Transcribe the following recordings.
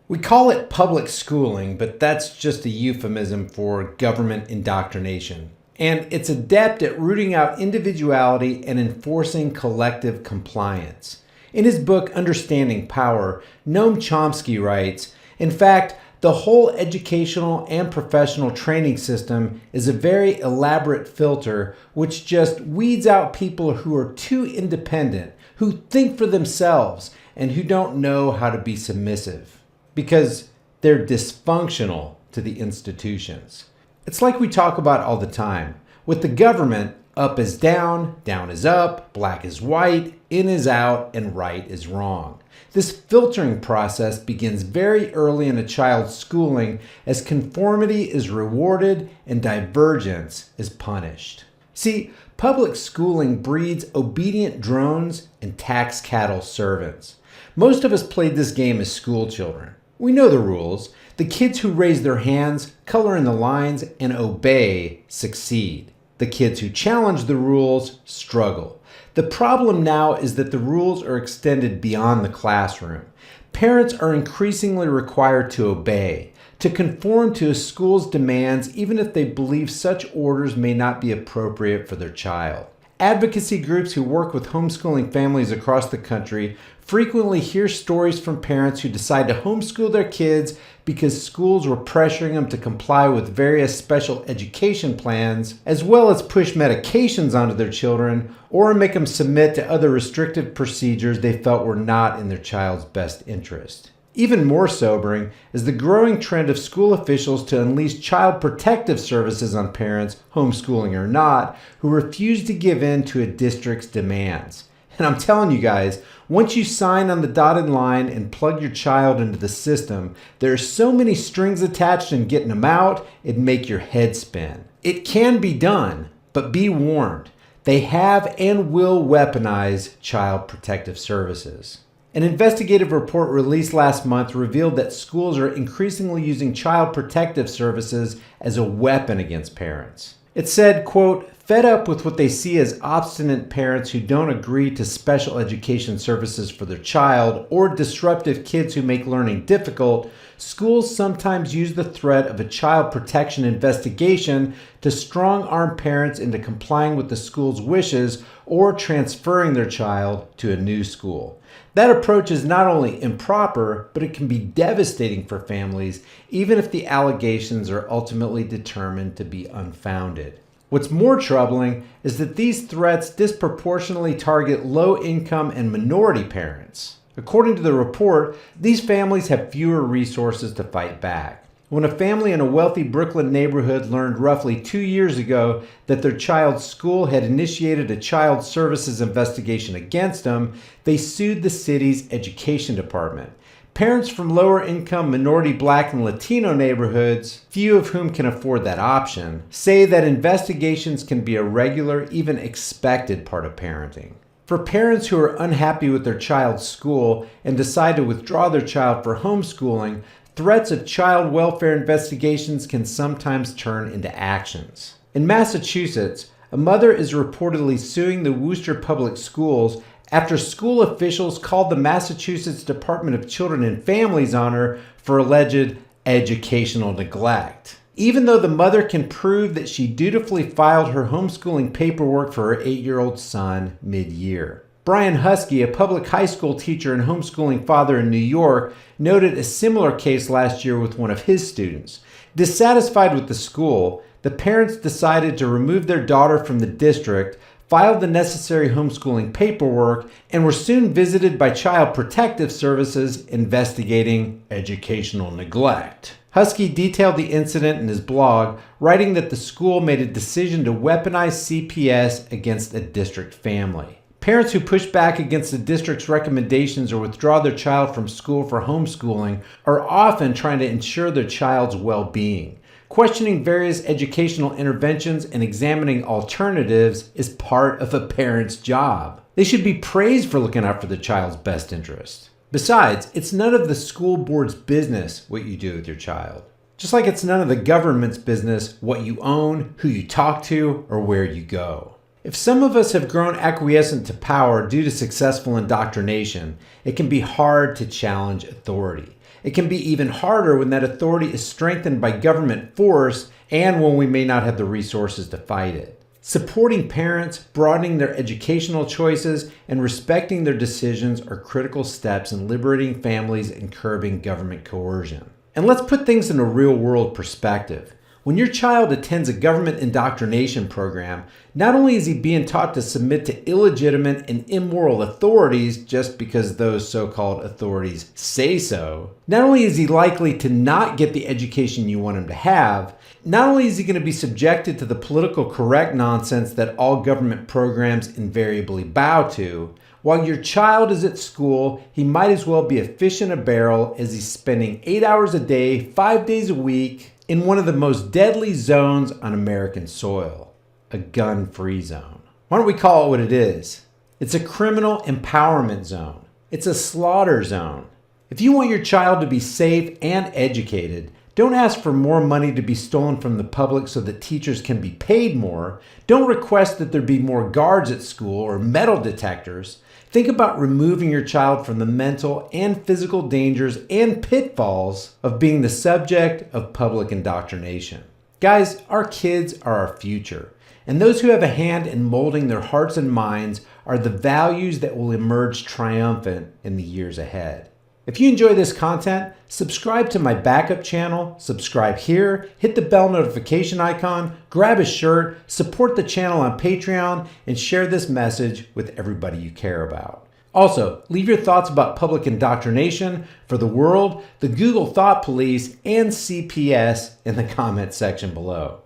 We call it public schooling, but that's just a euphemism for government indoctrination. And it's adept at rooting out individuality and enforcing collective compliance. In his book, Understanding Power, Noam Chomsky writes, in fact, the whole educational and professional training system is a very elaborate filter which just weeds out people who are too independent, who think for themselves, and who don't know how to be submissive, because they're dysfunctional to the institutions. It's like we talk about all the time. With the government, up is down is up, black is white, in is out, and right is wrong. This filtering process begins very early in a child's schooling as conformity is rewarded and divergence is punished. See, public schooling breeds obedient drones and tax cattle servants. Most of us played this game as school children. We know the rules. The kids who raise their hands, color in the lines, and obey succeed. The kids who challenge the rules struggle. The problem now is that the rules are extended beyond the classroom. Parents are increasingly required to obey, to conform to a school's demands even if they believe such orders may not be appropriate for their child. Advocacy groups who work with homeschooling families across the country frequently hear stories from parents who decide to homeschool their kids because schools were pressuring them to comply with various special education plans, as well as push medications onto their children or make them submit to other restrictive procedures they felt were not in their child's best interest. Even more sobering is the growing trend of school officials to unleash child protective services on parents, homeschooling or not, who refuse to give in to a district's demands. And I'm telling you guys, once you sign on the dotted line and plug your child into the system, there are so many strings attached and getting them out, it'd make your head spin. It can be done, but be warned. They have and will weaponize child protective services. An investigative report released last month revealed that schools are increasingly using child protective services as a weapon against parents. It said, quote, fed up with what they see as obstinate parents who don't agree to special education services for their child or disruptive kids who make learning difficult, schools sometimes use the threat of a child protection investigation to strong-arm parents into complying with the school's wishes or transferring their child to a new school. That approach is not only improper, but it can be devastating for families, even if the allegations are ultimately determined to be unfounded. What's more troubling is that these threats disproportionately target low-income and minority parents. According to the report, these families have fewer resources to fight back. When a family in a wealthy Brooklyn neighborhood learned roughly 2 years ago that their child's school had initiated a child services investigation against them, they sued the city's education department. Parents from lower income minority Black and Latino neighborhoods, few of whom can afford that option, say that investigations can be a regular, even expected part of parenting. For parents who are unhappy with their child's school and decide to withdraw their child for homeschooling, threats of child welfare investigations can sometimes turn into actions. In Massachusetts, a mother is reportedly suing the Worcester Public Schools after school officials called the Massachusetts Department of Children and Families on her for alleged educational neglect. Even though the mother can prove that she dutifully filed her homeschooling paperwork for her 8-year-old son mid-year. Brian Husky, a public high school teacher and homeschooling father in New York, noted a similar case last year with one of his students. Dissatisfied with the school, the parents decided to remove their daughter from the district, filed the necessary homeschooling paperwork, and were soon visited by Child Protective Services investigating educational neglect. Husky detailed the incident in his blog, writing that the school made a decision to weaponize CPS against a district family. Parents who push back against the district's recommendations or withdraw their child from school for homeschooling are often trying to ensure their child's well-being. Questioning various educational interventions and examining alternatives is part of a parent's job. They should be praised for looking out for the child's best interest. Besides, it's none of the school board's business what you do with your child. Just like it's none of the government's business what you own, who you talk to, or where you go. If some of us have grown acquiescent to power due to successful indoctrination, it can be hard to challenge authority. It can be even harder when that authority is strengthened by government force and when we may not have the resources to fight it. Supporting parents, broadening their educational choices, and respecting their decisions are critical steps in liberating families and curbing government coercion. And let's put things in a real-world perspective. When your child attends a government indoctrination program, not only is he being taught to submit to illegitimate and immoral authorities just because those so-called authorities say so, not only is he likely to not get the education you want him to have, not only is he going to be subjected to the political correct nonsense that all government programs invariably bow to, while your child is at school, he might as well be a fish in a barrel as he's spending 8 hours a day, 5 days a week, in one of the most deadly zones on American soil, a gun-free zone. Why don't we call it what it is? It's a criminal empowerment zone. It's a slaughter zone. If you want your child to be safe and educated, don't ask for more money to be stolen from the public so that teachers can be paid more. Don't request that there be more guards at school or metal detectors. Think about removing your child from the mental and physical dangers and pitfalls of being the subject of public indoctrination. Guys, our kids are our future, and those who have a hand in molding their hearts and minds are the values that will emerge triumphant in the years ahead. If you enjoy this content, subscribe to my backup channel, subscribe here, hit the bell notification icon, grab a shirt, support the channel on Patreon, and share this message with everybody you care about. Also, leave your thoughts about public indoctrination for the world, the Google Thought Police, and CPS in the comments section below.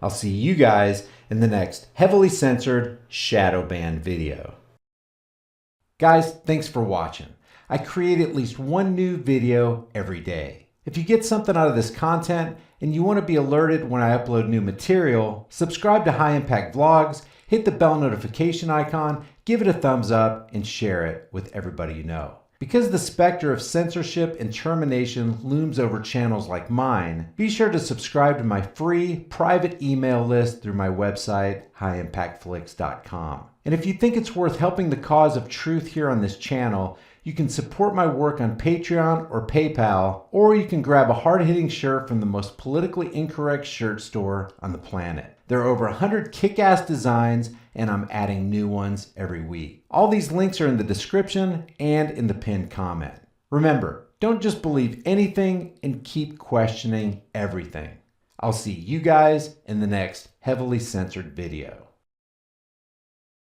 I'll see you guys in the next heavily censored shadow ban video. Guys, thanks for watching. I create at least one new video every day. If you get something out of this content and you want to be alerted when I upload new material, subscribe to High Impact Vlogs, hit the bell notification icon, give it a thumbs up, and share it with everybody you know. Because the specter of censorship and termination looms over channels like mine, be sure to subscribe to my free private email list through my website, highimpactflix.com. And if you think it's worth helping the cause of truth here on this channel, you can support my work on Patreon or PayPal, or you can grab a hard-hitting shirt from the most politically incorrect shirt store on the planet. There are over 100 kick-ass designs, and I'm adding new ones every week. All these links are in the description and in the pinned comment. Remember, don't just believe anything and keep questioning everything. I'll see you guys in the next heavily censored video.